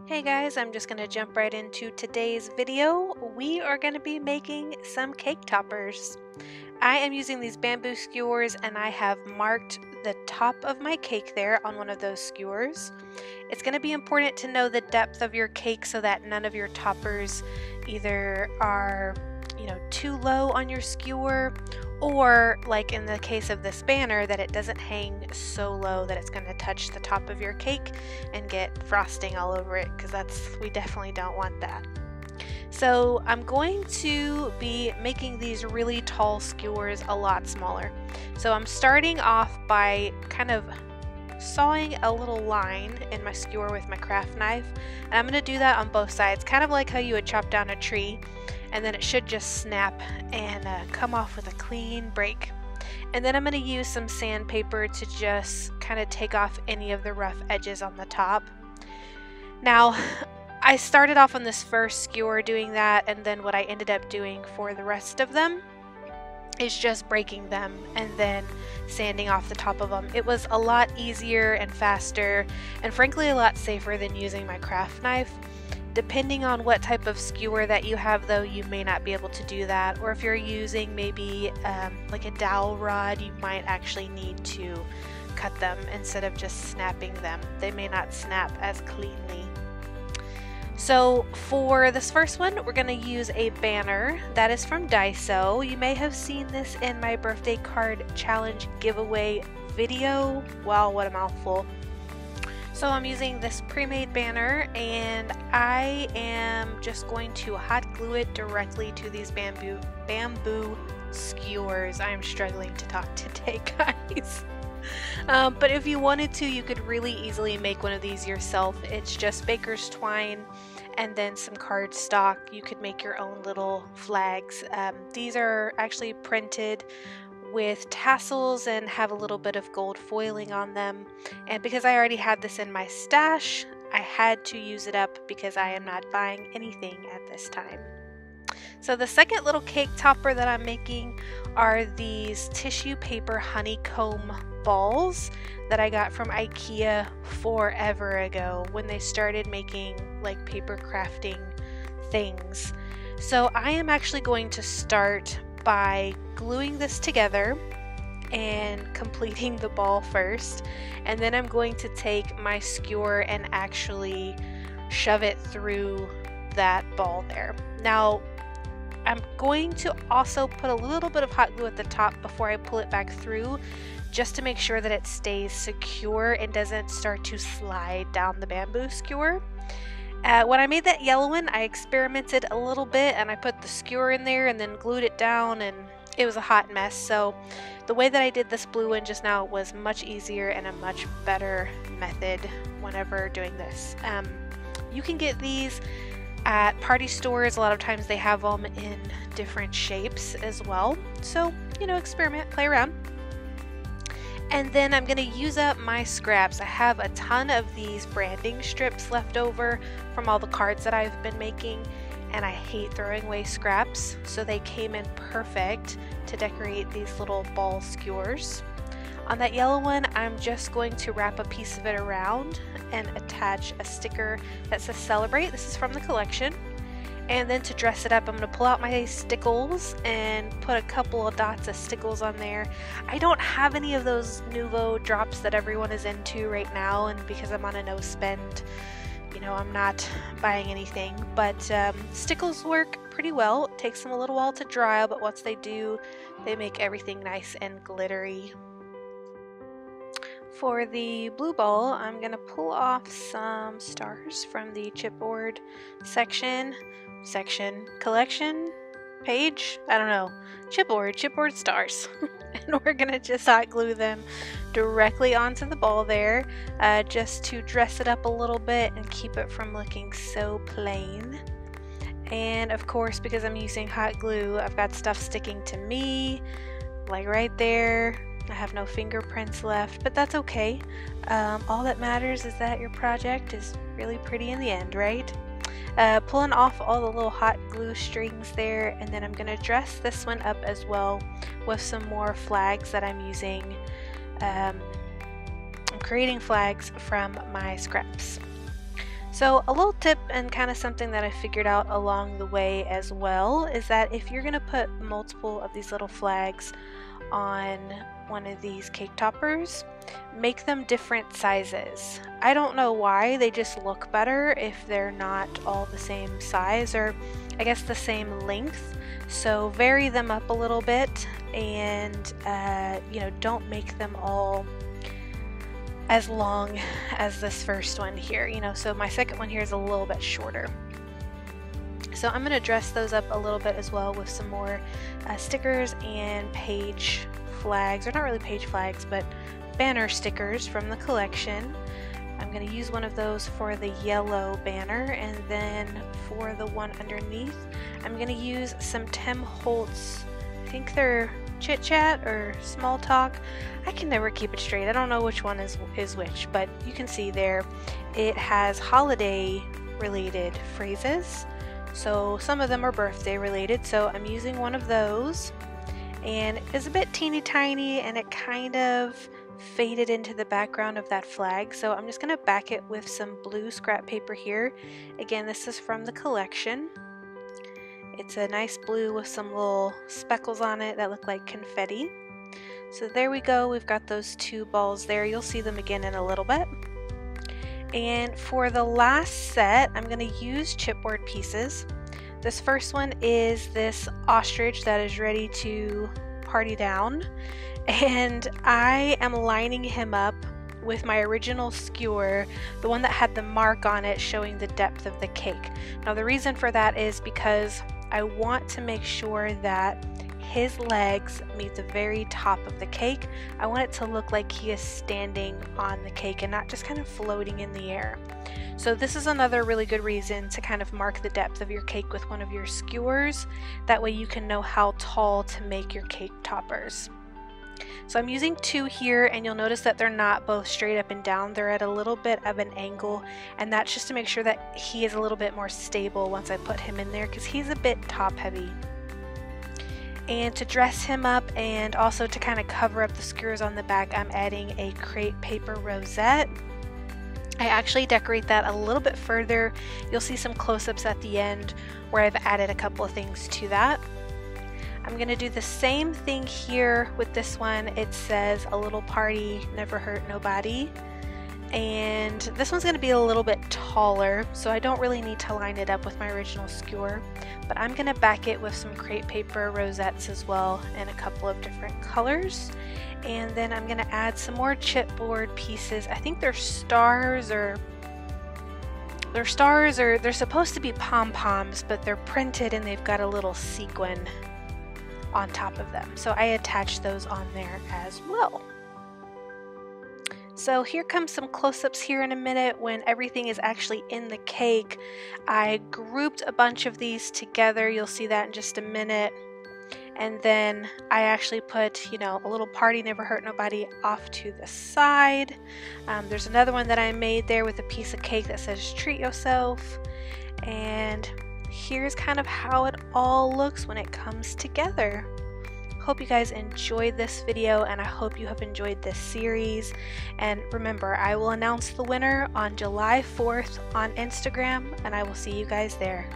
Hey guys, I'm just going to jump right into today's video. We are going to be making some cake toppers. I am using these bamboo skewers and I have marked the top of my cake there on one of those skewers. It's going to be important to know the depth of your cake so that none of your toppers either are, too low on your skewer, or like in the case of this banner, that it doesn't hang so low that it's going to touch the top of your cake and get frosting all over it, because we definitely don't want that. So I'm going to be making these really tall skewers a lot smaller. So I'm starting off by kind of sawing a little line in my skewer with my craft knife, and I'm going to do that on both sides, kind of like how you would chop down a tree, and then it should just snap and come off with a clean break. And then I'm going to use some sandpaper to just kind of take off any of the rough edges on the top. Now, I started off on this first skewer doing that, and then what I ended up doing for the rest of them is just breaking them and then sanding off the top of them. It was a lot easier and faster, and frankly a lot safer than using my craft knife. Depending on what type of skewer that you have though, you may not be able to do that, or if you're using maybe like a dowel rod, you might actually need to cut them instead of just snapping them. They may not snap as cleanly. So for this first one, we're going to use a banner that is from Daiso. You may have seen this in my birthday card challenge giveaway video. Wow, what a mouthful. So I'm using this pre-made banner, and I am just going to hot glue it directly to these bamboo skewers. I'm struggling to talk today, guys. But if you wanted to, you could really easily make one of these yourself. It's just baker's twine and then some cardstock. You could make your own little flags. These are actually printed with tassels and have a little bit of gold foiling on them. And because I already had this in my stash, I had to use it up because I am not buying anything at this time. So the second little cake topper that I'm making are these tissue paper honeycomb balls that I got from IKEA forever ago when they started making like paper crafting things. So I am actually going to start by gluing this together and completing the ball first, and then I'm going to take my skewer and actually shove it through that ball there. Now I'm going to also put a little bit of hot glue at the top before I pull it back through, just to make sure that it stays secure and doesn't start to slide down the bamboo skewer. When I made that yellow one, I experimented a little bit and I put the skewer in there and then glued it down, and it was a hot mess. So the way that I did this blue one just now was much easier and a much better method whenever doing this. You can get these at party stores. A lot of times they have them in different shapes as well. So, experiment, play around. And then I'm going to use up my scraps. I have a ton of these branding strips left over from all the cards that I've been making, and I hate throwing away scraps, so they came in perfect to decorate these little ball skewers. On that yellow one, I'm just going to wrap a piece of it around and attach a sticker that says Celebrate. This is from the collection. And then to dress it up, I'm going to pull out my stickles and put a couple of dots of stickles on there. I don't have any of those Nuvo drops that everyone is into right now, and because I'm on a no spend, I'm not buying anything. But stickles work pretty well. It takes them a little while to dry, but once they do, they make everything nice and glittery. For the blue ball, I'm going to pull off some stars from the chipboard collection page, I don't know, chipboard stars. And we're going to just hot glue them directly onto the ball there, just to dress it up a little bit and keep it from looking so plain. And of course, because I'm using hot glue, I've got stuff sticking to me, like right there. I have no fingerprints left, but that's okay. All that matters is that your project is really pretty in the end, right? Pulling off all the little hot glue strings there, and then I'm going to dress this one up as well with some more flags that I'm using. I'm creating flags from my scraps. So a little tip and kind of something that I figured out along the way as well is that if you're going to put multiple of these little flags on one of these cake toppers, make them different sizes. I don't know why, they just look better if they're not all the same size, or I guess the same length. So vary them up a little bit, and you know, don't make them all as long as this first one here, you know, so my second one here is a little bit shorter. So I'm going to dress those up a little bit as well with some more stickers and page flags, or not really page flags, but banner stickers from the collection. I'm going to use one of those for the yellow banner, and then for the one underneath, I'm going to use some Tim Holtz, I think they're Chit Chat or Small Talk. I can never keep it straight. I don't know which one is which, but you can see there it has holiday related phrases. So some of them are birthday related, so I'm using one of those, and it's a bit teeny tiny and it kind of faded into the background of that flag, so I'm just going to back it with some blue scrap paper here. Again, this is from the collection. It's a nice blue with some little speckles on it that look like confetti. So there we go, we've got those two balls there. You'll see them again in a little bit. And for the last set, I'm going to use chipboard pieces. This first one is this ostrich that is ready to party down, and I am lining him up with my original skewer, the one that had the mark on it showing the depth of the cake. Now the reason for that is because I want to make sure that his legs meet the very top of the cake. I want it to look like he is standing on the cake and not just kind of floating in the air. So this is another really good reason to kind of mark the depth of your cake with one of your skewers. That way you can know how tall to make your cake toppers. So I'm using two here, and you'll notice that they're not both straight up and down. They're at a little bit of an angle, and that's just to make sure that he is a little bit more stable once I put him in there, because he's a bit top heavy. And to dress him up and also to kind of cover up the skewers on the back, I'm adding a crepe paper rosette. I actually decorate that a little bit further. You'll see some close-ups at the end where I've added a couple of things to that. I'm going to do the same thing here with this one. It says a little party never hurt nobody, and this one's going to be a little bit taller, so I don't really need to line it up with my original skewer, but I'm going to back it with some crepe paper rosettes as well in a couple of different colors. And then I'm going to add some more chipboard pieces. I think they're stars, or they're supposed to be pom-poms, but they're printed and they've got a little sequin on top of them. So I attached those on there as well. So here comes some close-ups here in a minute when everything is actually in the cake. I grouped a bunch of these together. You'll see that in just a minute. And then I actually put, you know, a little party never hurt nobody off to the side. There's another one that I made there with a piece of cake that says treat yourself. And here's kind of how it all looks when it comes together. Hope you guys enjoyed this video, and I hope you have enjoyed this series. And remember, I will announce the winner on July 4th on Instagram, and I will see you guys there.